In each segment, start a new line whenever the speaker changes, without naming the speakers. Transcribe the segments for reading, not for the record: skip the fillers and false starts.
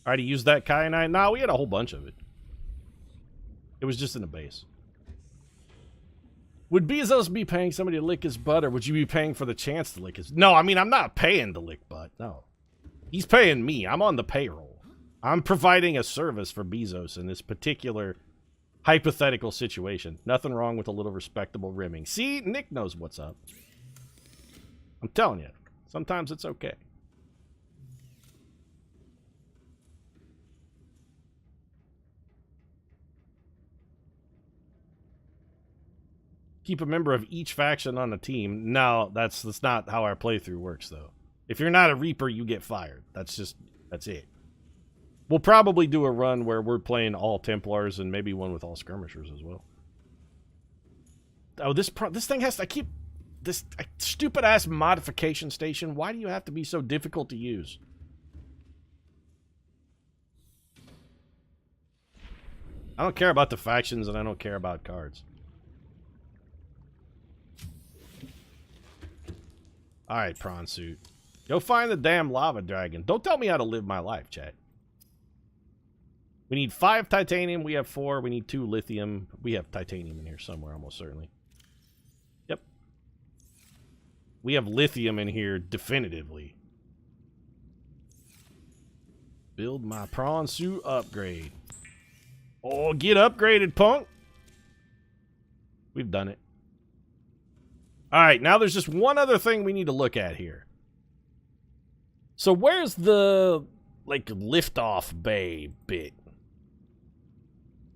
Already used that kyanite? Nah, we had a whole bunch of it. It was just in the base. Would Bezos be paying somebody to lick his butt, or would you be paying for the chance to lick his... No, I mean, I'm not paying to lick butt, no. He's paying me. I'm on the payroll. I'm providing a service for Bezos in this particular hypothetical situation. Nothing wrong with a little respectable rimming. See, Nick knows what's up. I'm telling you, sometimes it's okay. Keep a member of each faction on the team. No, that's not how our playthrough works, though. If you're not a Reaper, you get fired. That's it. We'll probably do a run where we're playing all Templars and maybe one with all Skirmishers as well. Oh, this thing has to... I keep... This stupid-ass modification station. Why do you have to be so difficult to use? I don't care about the factions, and I don't care about cards. Alright, prawn suit. Go find the damn lava dragon. Don't tell me how to live my life, chat. We need 5 titanium. We have 4. We need 2 lithium. We have titanium in here somewhere, almost certainly. Yep. We have lithium in here, definitively. Build my prawn suit upgrade. Oh, get upgraded, punk. We've done it. Alright, now there's just one other thing we need to look at here. So where's the, like, liftoff bay bit?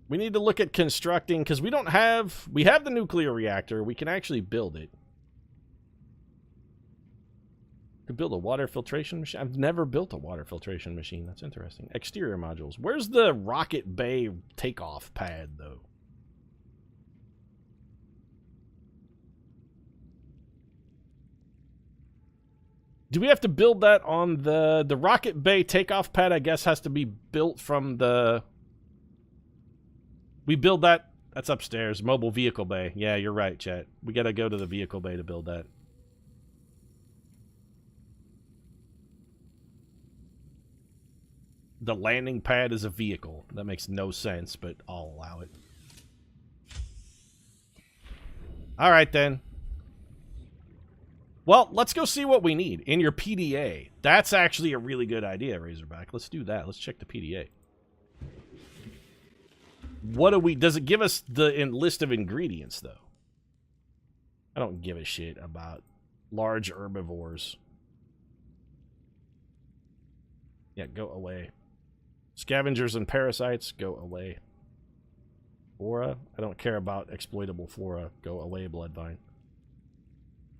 We need to look at constructing, because we have the nuclear reactor. We can actually build it. Could build a water filtration machine. I've never built a water filtration machine. That's interesting. Exterior modules. Where's the rocket bay takeoff pad, though? Do we have to build that on the rocket bay takeoff pad? I guess has to be built from the... We build that... That's upstairs. Mobile vehicle bay. Yeah, you're right, chat. We gotta go to the vehicle bay to build that. The landing pad is a vehicle. That makes no sense, but I'll allow it. Alright, then. Well, let's go see what we need in your PDA. That's actually a really good idea, Razorback. Let's do that. Let's check the PDA. What do we... Does it give us the list of ingredients, though? I don't give a shit about large herbivores. Yeah, go away. Scavengers and parasites, go away. Flora, I don't care about exploitable flora. Go away, Bloodvine.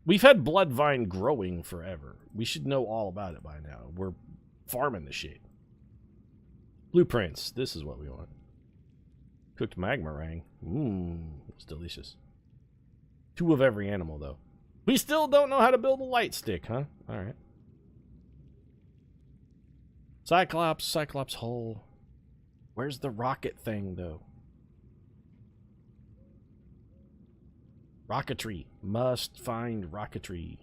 We've had Bloodvine growing forever. We should know all about it by now. We're farming the shit. Blueprints. This is what we want. Cooked magma meringue. Mmm, it's delicious. 2 of every animal, though. We still don't know how to build a light stick, huh? Alright. Cyclops hull. Where's the rocket thing, though? Rocketry. Must find rocketry.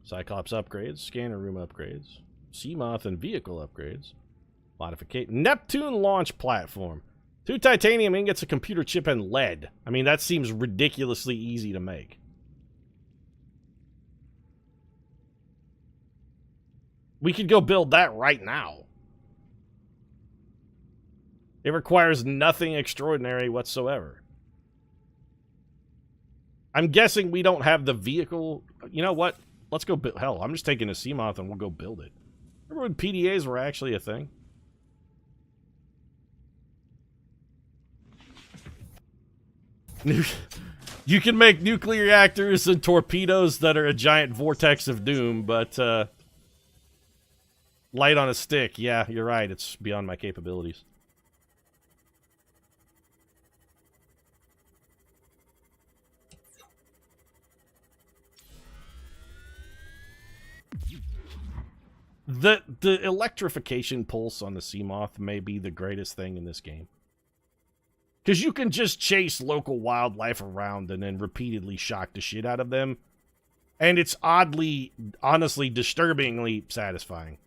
Cyclops upgrades. Scanner room upgrades. Seamoth and vehicle upgrades. Modification. Neptune launch platform. 2 titanium ingots, a computer chip, and lead. I mean, that seems ridiculously easy to make. We could go build that right now. It requires nothing extraordinary whatsoever. I'm guessing we don't have the vehicle. You know what? Let's go build. Hell, I'm just taking a Seamoth and we'll go build it. Remember when PDAs were actually a thing? You can make nuclear reactors and torpedoes that are a giant vortex of doom, but light on a stick. Yeah, you're right. It's beyond my capabilities. The electrification pulse on the Seamoth may be the greatest thing in this game. Because you can just chase local wildlife around and then repeatedly shock the shit out of them. And it's oddly, honestly, disturbingly satisfying.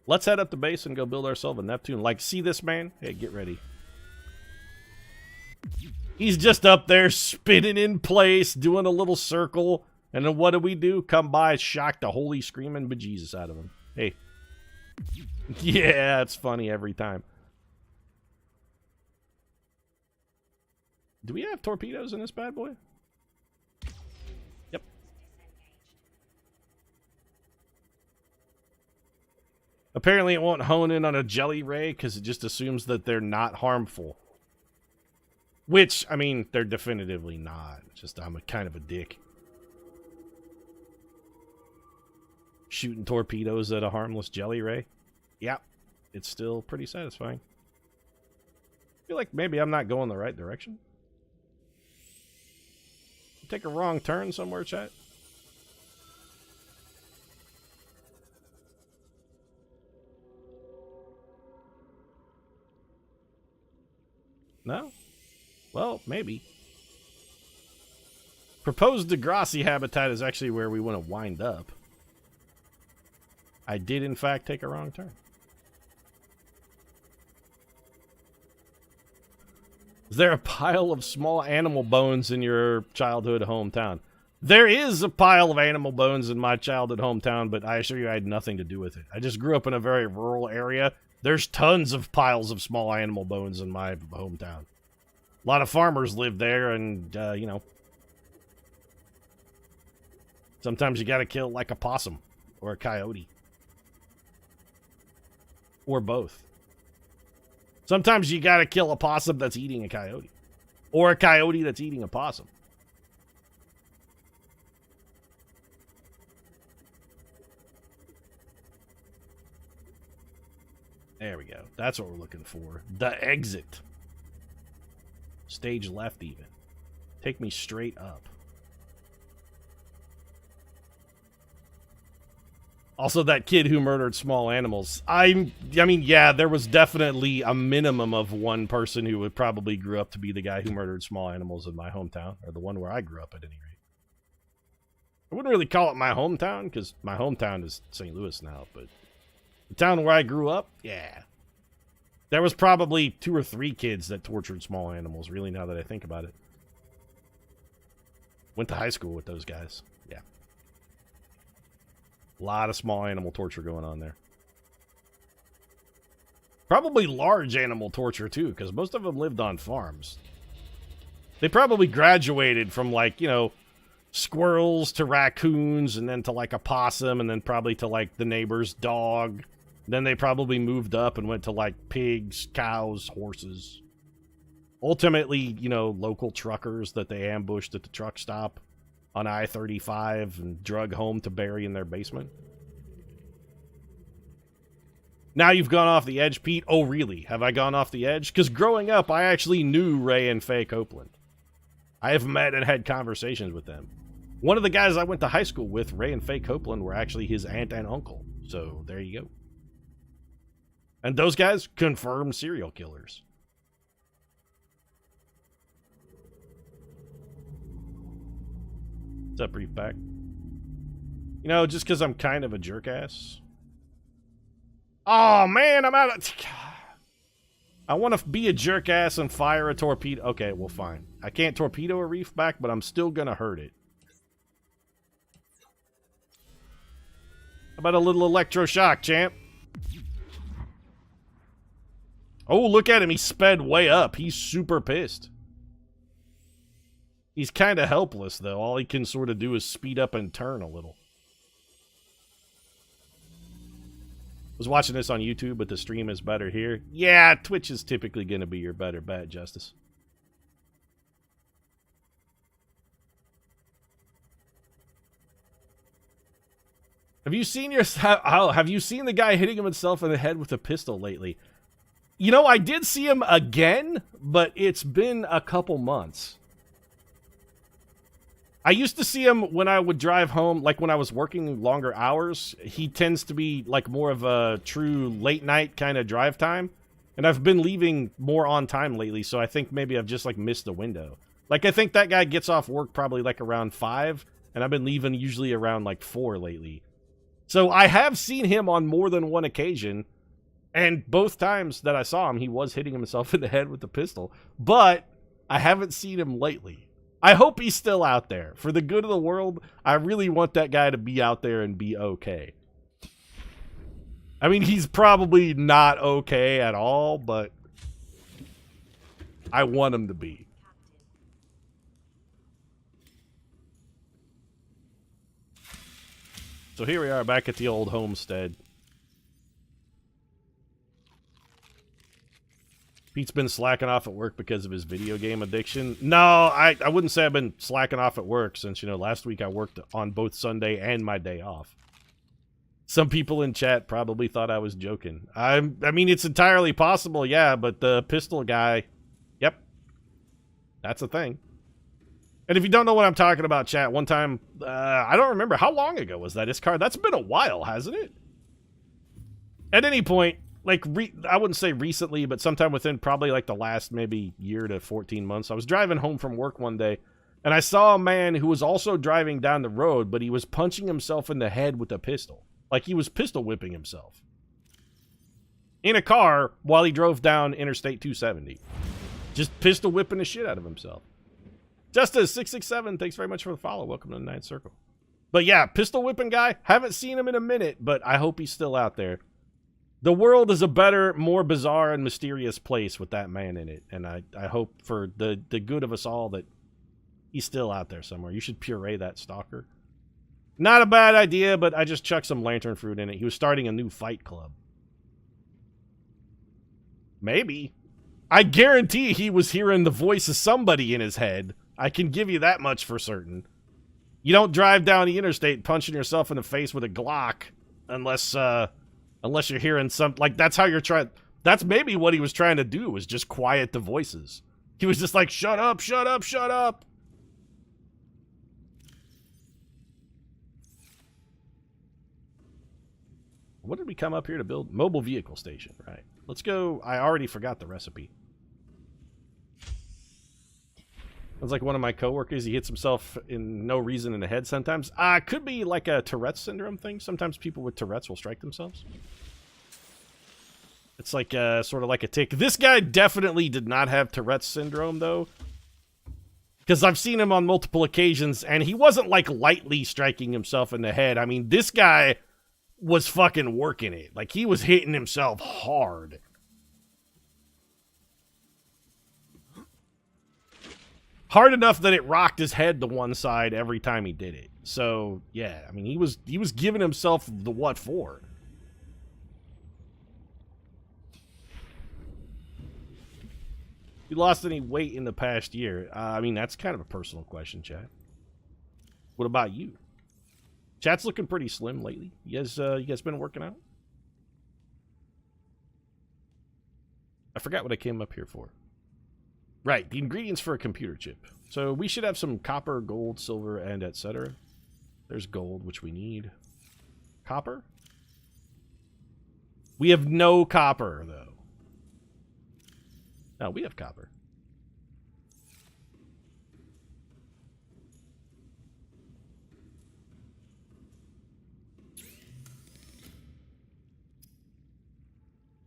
Let's head up the base and go build ourselves a Neptune. Like, see this man? Hey, get ready. He's just up there spinning in place, doing a little circle. And then what do? Come by, shock the holy screaming bejesus out of him. Hey. Yeah, it's funny every time. Do we have torpedoes in this bad boy? Yep. Apparently it won't hone in on a jelly ray because it just assumes that they're not harmful. Which, I mean, they're definitively not. Just I'm a kind of a dick. Shooting torpedoes at a harmless jelly ray. Yep. It's still pretty satisfying. I feel like maybe I'm not going the right direction. Take a wrong turn somewhere, chat. No? Well, maybe. Proposed Degrassi habitat is actually where we want to wind up. I did, in fact, take a wrong turn. Is there a pile of small animal bones in your childhood hometown? There is a pile of animal bones in my childhood hometown, but I assure you I had nothing to do with it. I just grew up in a very rural area. There's tons of piles of small animal bones in my hometown. A lot of farmers live there, and, you know, sometimes you gotta kill, like, a possum or a coyote. Or both. Sometimes you gotta kill a possum that's eating a coyote. Or a coyote that's eating a possum. There we go. That's what we're looking for. The exit. Stage left even. Take me straight up. Also, that kid who murdered small animals. I mean, yeah, there was definitely a minimum of one person who would probably grew up to be the guy who murdered small animals in my hometown, or the one where I grew up at any rate. I wouldn't really call it my hometown, because my hometown is St. Louis now, but the town where I grew up, yeah. There was probably 2 or 3 kids that tortured small animals, really, now that I think about it. Went to high school with those guys. Yeah. A lot of small animal torture going on there. Probably large animal torture, too, because most of them lived on farms. They probably graduated from, like, you know, squirrels to raccoons, and then to, like, a possum, and then probably to, like, the neighbor's dog. Then they probably moved up and went to, like, pigs, cows, horses. Ultimately, you know, local truckers that they ambushed at the truck stop on I-35 and drug home to bury in their basement. Now you've gone off the edge, Pete. Oh, really? Have I gone off the edge? Because growing up, I actually knew Ray and Faye Copeland. I have met and had conversations with them. One of the guys I went to high school with, Ray and Faye Copeland, were actually his aunt and uncle. So, there you go. And those guys, confirmed serial killers. What's up, Brief Back? You know, just because I'm kind of a jerk-ass. Oh, man, I'm out of... I want to be a jerk-ass and fire a torpedo. Okay, well, fine. I can't torpedo a reef back, but I'm still going to hurt it. How about a little electroshock, champ? Oh, look at him. He sped way up. He's super pissed. He's kind of helpless, though. All he can sort of do is speed up and turn a little. Was watching this on YouTube, but the stream is better here. Yeah, Twitch is typically going to be your better bet, Justice. Have you seen have you seen the guy hitting himself in the head with a pistol lately? You know, I did see him again, but it's been a couple months. I used to see him when I would drive home, like when I was working longer hours. He tends to be like more of a true late night kind of drive time. And I've been leaving more on time lately, so I think maybe I've just like missed the window. Like I think that guy gets off work probably like around 5, and I've been leaving usually around like 4 lately. So I have seen him on more than one occasion, and both times that I saw him, he was hitting himself in the head with the pistol. But I haven't seen him lately. I hope he's still out there. For the good of the world, I really want that guy to be out there and be okay. I mean, he's probably not okay at all, but I want him to be. So here we are back at the old homestead. Pete's been slacking off at work because of his video game addiction. No, I wouldn't say I've been slacking off at work since, you know, last week I worked on both Sunday and my day off. Some people in chat probably thought I was joking. I mean, it's entirely possible, yeah, but the pistol guy, yep, that's a thing. And if you don't know what I'm talking about, chat, one time, I don't remember, how long ago was that? His car, that's been a while, hasn't it? At any point, like, I wouldn't say recently, but sometime within probably like the last maybe year to 14 months, I was driving home from work one day, and I saw a man who was also driving down the road, but he was punching himself in the head with a pistol. Like he was pistol whipping himself. In a car while he drove down Interstate 270. Just pistol whipping the shit out of himself. Justice667, thanks very much for the follow. Welcome to the Ninth Circle. But yeah, pistol whipping guy, haven't seen him in a minute, but I hope he's still out there. The world is a better, more bizarre and mysterious place with that man in it. And I hope for the good of us all that he's still out there somewhere. You should puree that stalker. Not a bad idea, but I just chucked some lantern fruit in it. He was starting a new fight club. Maybe. I guarantee he was hearing the voice of somebody in his head. I can give you that much for certain. You don't drive down the interstate punching yourself in the face with a Glock unless you're hearing some, like, that's how you're trying. That's maybe what he was trying to do, was just quiet the voices. He was just like, shut up, shut up, shut up. What did we come up here to build? Mobile vehicle station, right. Let's go. I already forgot the recipe. Sounds like one of my coworkers, he hits himself in no reason in the head sometimes. Could be like a Tourette's syndrome thing. Sometimes people with Tourette's will strike themselves. It's like sort of like a tick. This guy definitely did not have Tourette's syndrome, though. Because I've seen him on multiple occasions, and he wasn't like lightly striking himself in the head. I mean, this guy was fucking working it. Like, he was hitting himself hard. Hard enough that it rocked his head to one side every time he did it. So, yeah, I mean, he was giving himself the what for. You lost any weight in the past year? I mean, that's kind of a personal question, chat. What about you? Chat's looking pretty slim lately. You guys been working out? I forgot what I came up here for. Right, the ingredients for a computer chip. So we should have some copper, gold, silver, and etc. There's gold, which we need. Copper? We have no copper, though. No, we have copper.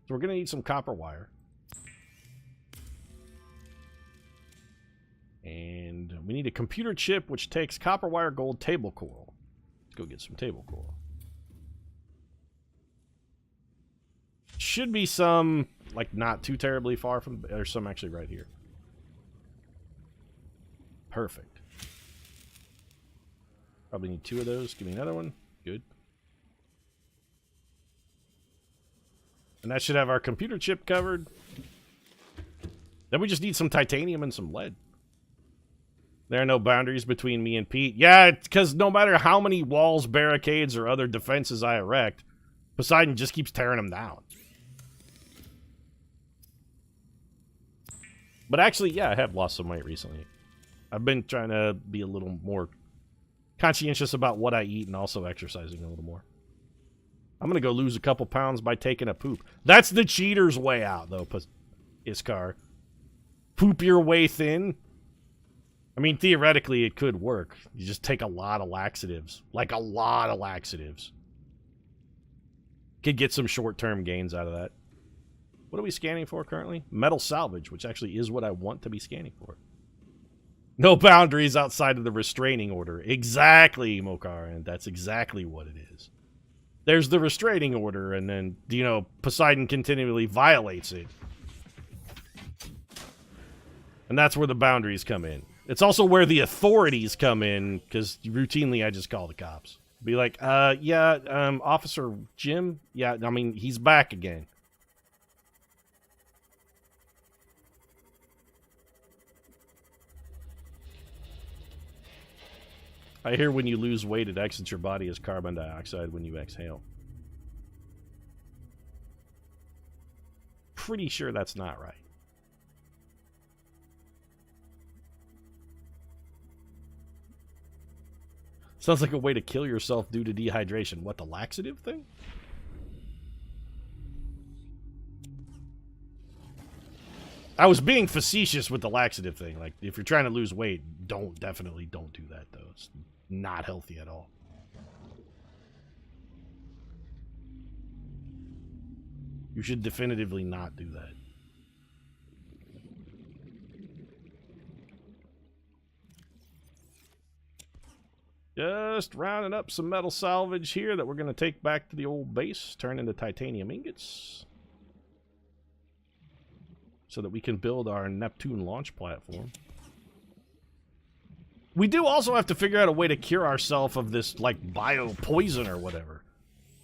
So we're going to need some copper wire. And we need a computer chip, which takes copper wire, gold, table coral. Let's go get some table coral. Should be some, like, not too terribly far from... There's some actually right here. Perfect. Probably need 2 of those. Give me another one. Good. And that should have our computer chip covered. Then we just need some titanium and some lead. There are no boundaries between me and Pete. Yeah, because no matter how many walls, barricades, or other defenses I erect, Poseidon just keeps tearing them down. But actually, yeah, I have lost some weight recently. I've been trying to be a little more conscientious about what I eat and also exercising a little more. I'm going to go lose a couple pounds by taking a poop. That's the cheater's way out, though, Iskar. Poop your way thin. I mean, theoretically, it could work. You just take a lot of laxatives. Like, a lot of laxatives. Could get some short-term gains out of that. What are we scanning for currently? Metal salvage, which actually is what I want to be scanning for. No boundaries outside of the restraining order. Exactly, Mokar, and that's exactly what it is. There's the restraining order, and then, you know, Poseidon continually violates it. And that's where the boundaries come in. It's also where the authorities come in, because routinely I just call the cops. Be like, Officer Jim? Yeah, I mean, he's back again. I hear when you lose weight, it exits your body as carbon dioxide when you exhale. Pretty sure that's not right. Sounds like a way to kill yourself due to dehydration. What, the laxative thing? I was being facetious with the laxative thing. Like, if you're trying to lose weight, definitely don't do that, though. It's not healthy at all. You should definitively not do that. Just rounding up some metal salvage here that we're going to take back to the old base, turn into titanium ingots, so that we can build our Neptune launch platform. We do also have to figure out a way to cure ourselves of this, like, bio-poison or whatever.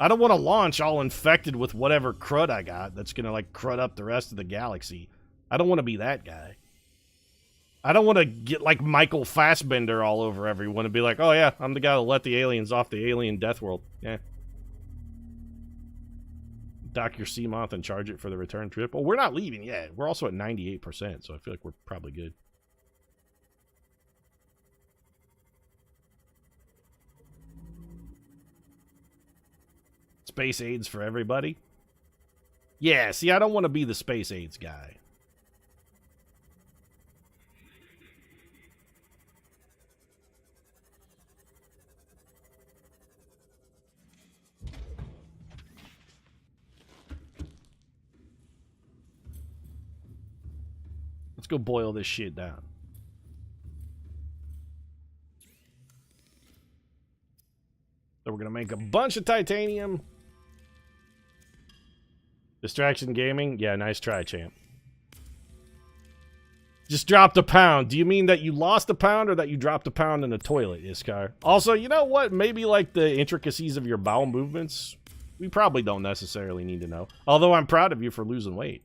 I don't want to launch all infected with whatever crud I got that's going to, like, crud up the rest of the galaxy. I don't want to be that guy. I don't want to get, like, Michael Fassbender all over everyone and be like, oh, yeah, I'm the guy that let the aliens off the alien death world. Yeah. Dock your Seamoth and charge it for the return trip. Well, we're not leaving yet. We're also at 98%, so I feel like we're probably good. Space aids for everybody? Yeah, see, I don't want to be the space aids guy. Let's go boil this shit down. So we're going to make a bunch of titanium. Distraction gaming? Yeah, nice try, champ. Just dropped a pound. Do you mean that you lost a pound or that you dropped a pound in the toilet, Iskar? Also, you know what? Maybe like the intricacies of your bowel movements, we probably don't necessarily need to know. Although I'm proud of you for losing weight.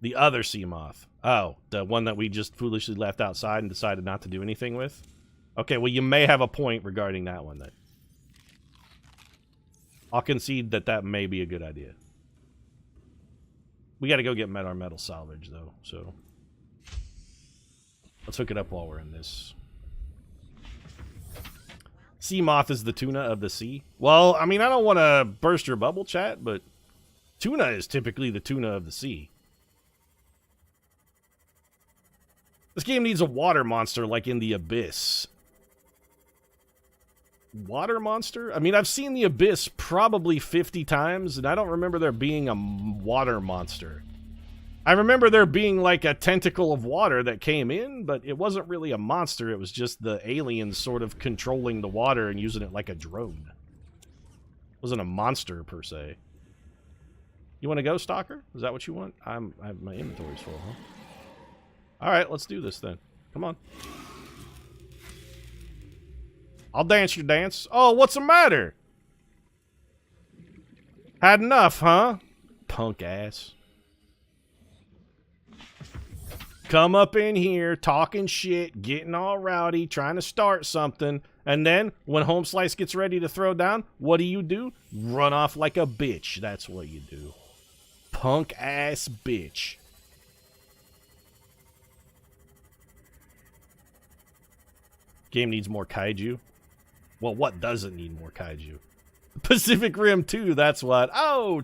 The other Seamoth. Oh, the one that we just foolishly left outside and decided not to do anything with? Okay, well, you may have a point regarding that one, then. I'll concede that that may be a good idea. We gotta go get our metal salvage, though, so... let's hook it up while we're in this. Seamoth is the tuna of the sea. Well, I mean, I don't want to burst your bubble, chat, but tuna is typically the tuna of the sea. This game needs a water monster like in the Abyss. Water monster? I mean, I've seen the Abyss probably 50 times, and I don't remember there being a water monster. I remember there being like a tentacle of water that came in, but it wasn't really a monster. It was just the aliens sort of controlling the water and using it like a drone. It wasn't a monster, per se. You want to go, Stalker? Is that what you want? I have my inventory's full, huh? Alright, let's do this then. Come on. I'll dance your dance. Oh, what's the matter? Had enough, huh? Punk ass. Come up in here, talking shit, getting all rowdy, trying to start something, and then, when Home Slice gets ready to throw down, what do? Run off like a bitch. That's what you do. Punk ass bitch. Game needs more kaiju. Well, what doesn't need more kaiju? Pacific Rim 2, that's what. Oh,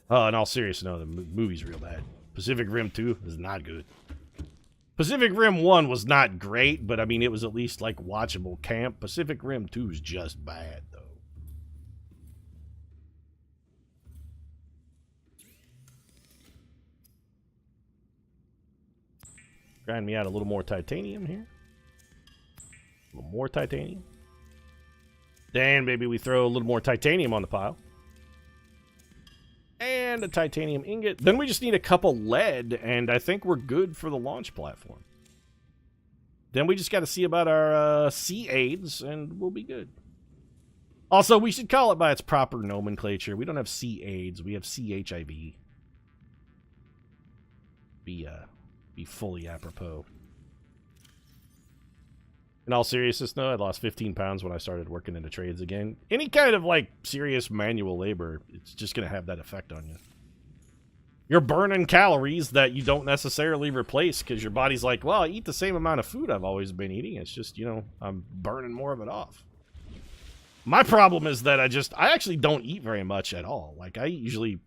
oh, in all seriousness, no, the movie's real bad. Pacific Rim 2 is not good. Pacific Rim 1 was not great, but I mean, it was at least like watchable camp. Pacific Rim 2 is just bad, though. Grind me out a little more titanium here. A little more titanium. Then maybe we throw a little more titanium on the pile. And a titanium ingot. Then we just need a couple lead, and I think we're good for the launch platform. Then we just got to see about our sea aids, and we'll be good. Also, we should call it by its proper nomenclature. We don't have sea aids. We have CHIV. Be fully apropos. In all seriousness, though, I lost 15 pounds when I started working into trades again. Any kind of, like, serious manual labor, it's just going to have that effect on you. You're burning calories that you don't necessarily replace because your body's like, well, I eat the same amount of food I've always been eating. It's just, you know, I'm burning more of it off. My problem is that I actually don't eat very much at all. Like, I usually...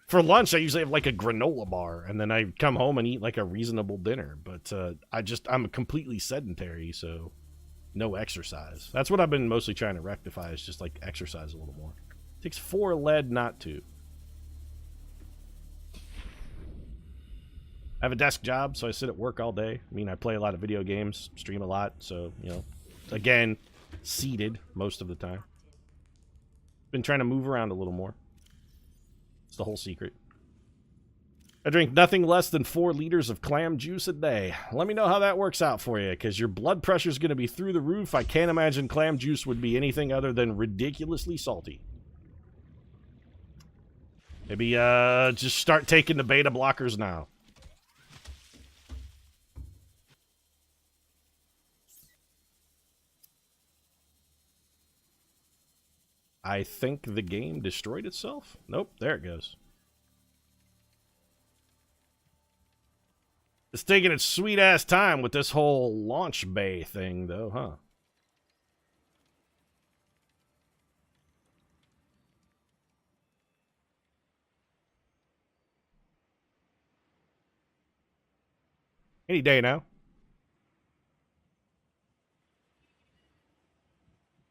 For lunch, I usually have like a granola bar, and then I come home and eat like a reasonable dinner. But I'm completely sedentary, so no exercise. That's what I've been mostly trying to rectify, is just like exercise a little more. It takes 4 lead not to. I have a desk job, so I sit at work all day. I mean, I play a lot of video games, stream a lot, so, you know, again, seated most of the time. Been trying to move around a little more. It's the whole secret. I drink nothing less than 4 liters of clam juice a day. Let me know how that works out for you, because your blood pressure is going to be through the roof. I can't imagine clam juice would be anything other than ridiculously salty. Maybe just start taking the beta blockers now. I think the game destroyed itself. Nope, there it goes. It's taking its sweet-ass time with this whole launch bay thing, though, huh? Any day now.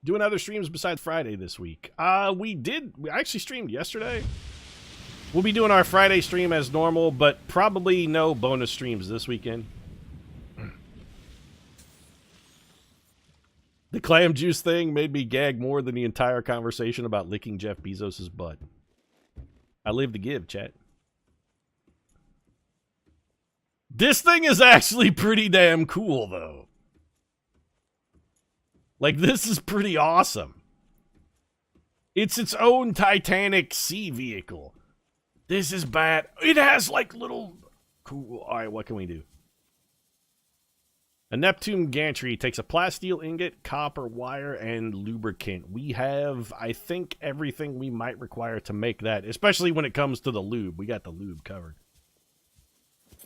Doing other streams besides Friday this week. We actually streamed yesterday. We'll be doing our Friday stream as normal, but probably no bonus streams this weekend. The clam juice thing made me gag more than the entire conversation about licking Jeff Bezos' butt. I live to give, chat. This thing is actually pretty damn cool, though. Like, this is pretty awesome. It's its own Titanic sea vehicle. This is bad. It has, like, little... Cool. Alright, what can we do? A Neptune gantry takes a plasteel ingot, copper wire, and lubricant. We have, I think, everything we might require to make that, especially when it comes to the lube. We got the lube covered.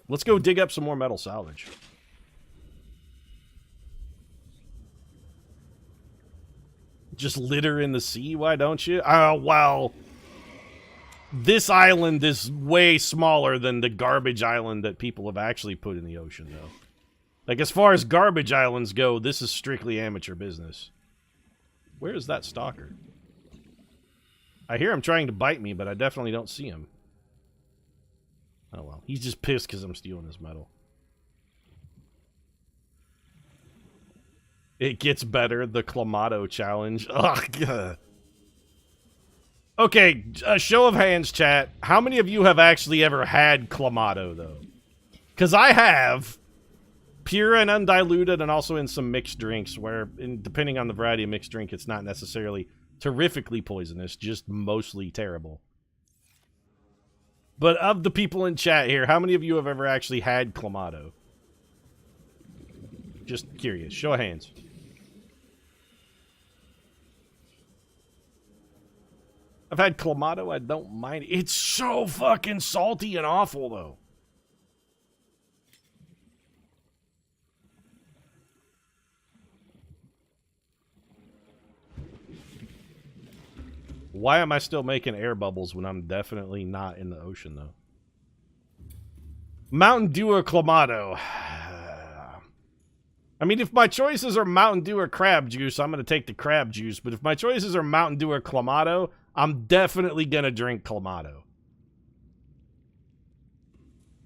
Let's go dig up some more metal salvage. Just litter in the sea, why don't you? Oh, well, this island is way smaller than the garbage island that people have actually put in the ocean, though. Like, as far as garbage islands go, this is strictly amateur business. Where is that stalker? I hear him trying to bite me, but I definitely don't see him. Oh, well. He's just pissed because I'm stealing his metal. It gets better, the Clamato challenge. Ugh. Okay, a show of hands, chat. How many of you have actually ever had Clamato, though? Because I have. Pure and undiluted, and also in some mixed drinks, where, depending on the variety of mixed drink, it's not necessarily terrifically poisonous, just mostly terrible. But of the people in chat here, how many of you have ever actually had Clamato? Just curious. Show of hands. I've had Clamato. I don't mind it. It's so fucking salty and awful, though. Why am I still making air bubbles when I'm definitely not in the ocean, though? Mountain Dew or Clamato? I mean, if my choices are Mountain Dew or crab juice, I'm going to take the crab juice. But if my choices are Mountain Dew or Clamato, I'm definitely going to drink Clamato.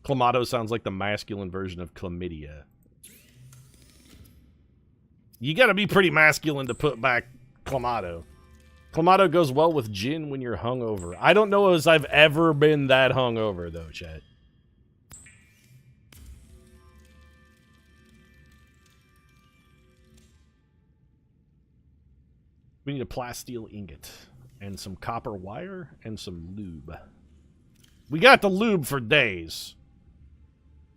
Clamato sounds like the masculine version of chlamydia. You got to be pretty masculine to put back Clamato. Clamato goes well with gin when you're hungover. I don't know as I've ever been that hungover, though, chat. We need a plasteel ingot and some copper wire and some lube. We got the lube for days.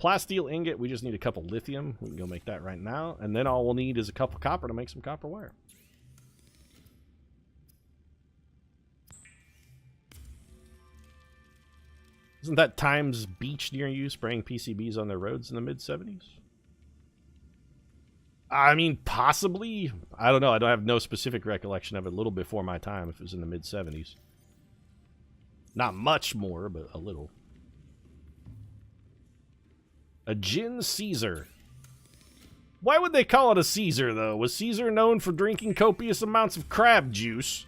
Plasteel ingot, we just need a couple lithium. We can go make that right now. And then all we'll need is a couple copper to make some copper wire. Isn't that Times Beach near you spraying PCBs on their roads in the mid-70s? I mean, possibly. I don't know. I don't have no specific recollection of it. A little before my time, if it was in the mid-70s. Not much more, but a little. A gin Caesar. Why would they call it a Caesar, though? Was Caesar known for drinking copious amounts of crab juice?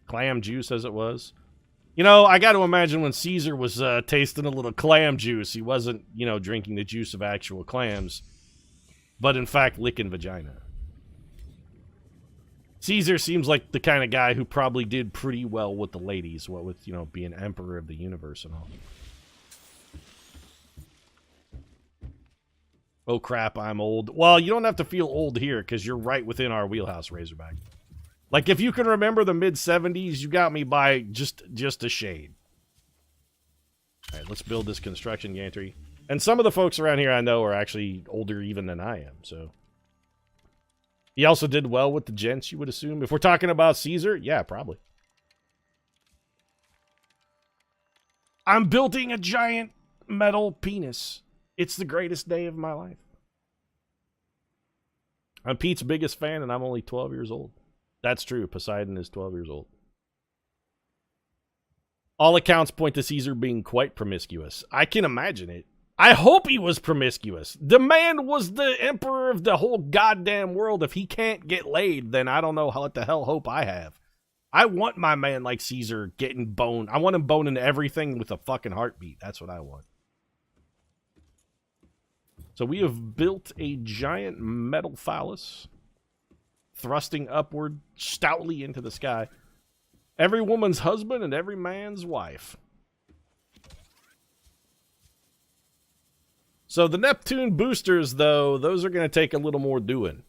Clam juice, as it was. You know, I got to imagine when Caesar was tasting a little clam juice, he wasn't, you know, drinking the juice of actual clams, but in fact licking vagina. Caesar seems like the kind of guy who probably did pretty well with the ladies, what with, you know, being emperor of the universe and all. Oh crap, I'm old. Well, you don't have to feel old here, because you're right within our wheelhouse, Razorback. Like, if you can remember the mid-70s, you got me by just a shade. Alright, let's build this construction gantry. And some of the folks around here I know are actually older even than I am, so. He also did well with the gents, you would assume. If we're talking about Caesar, yeah, probably. I'm building a giant metal penis. It's the greatest day of my life. I'm Pete's biggest fan, and I'm only 12 years old. That's true. Poseidon is 12 years old. All accounts point to Caesar being quite promiscuous. I can imagine it. I hope he was promiscuous. The man was the emperor of the whole goddamn world. If he can't get laid, then I don't know what the hell hope I have. I want my man like Caesar getting boned. I want him boning everything with a fucking heartbeat. That's what I want. So we have built a giant metal phallus, thrusting upward stoutly into the sky. Every woman's husband and every man's wife. So the Neptune boosters, though, those are going to take a little more doing.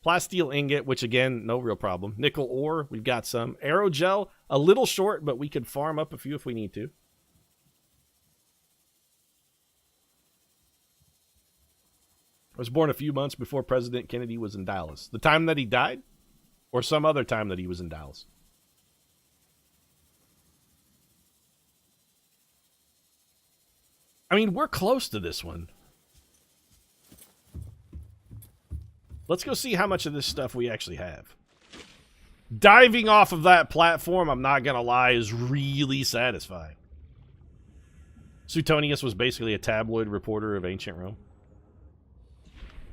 Plasteel ingot, which again, no real problem. Nickel ore, we've got some. Aerogel, a little short, but we could farm up a few if we need to. I was born a few months before President Kennedy was in Dallas. The time that he died? Or some other time that he was in Dallas? I mean, we're close to this one. Let's go see how much of this stuff we actually have. Diving off of that platform, I'm not gonna lie, is really satisfying. Suetonius was basically a tabloid reporter of ancient Rome.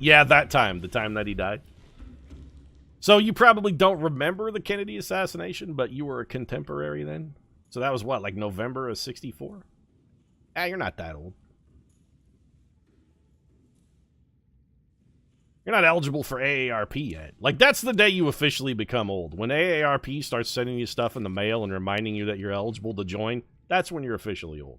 Yeah, that time. The time that he died. So you probably don't remember the Kennedy assassination, but you were a contemporary then? So that was what, like November of 64? Ah, you're not that old. You're not eligible for AARP yet. Like, that's the day you officially become old. When AARP starts sending you stuff in the mail and reminding you that you're eligible to join, that's when you're officially old.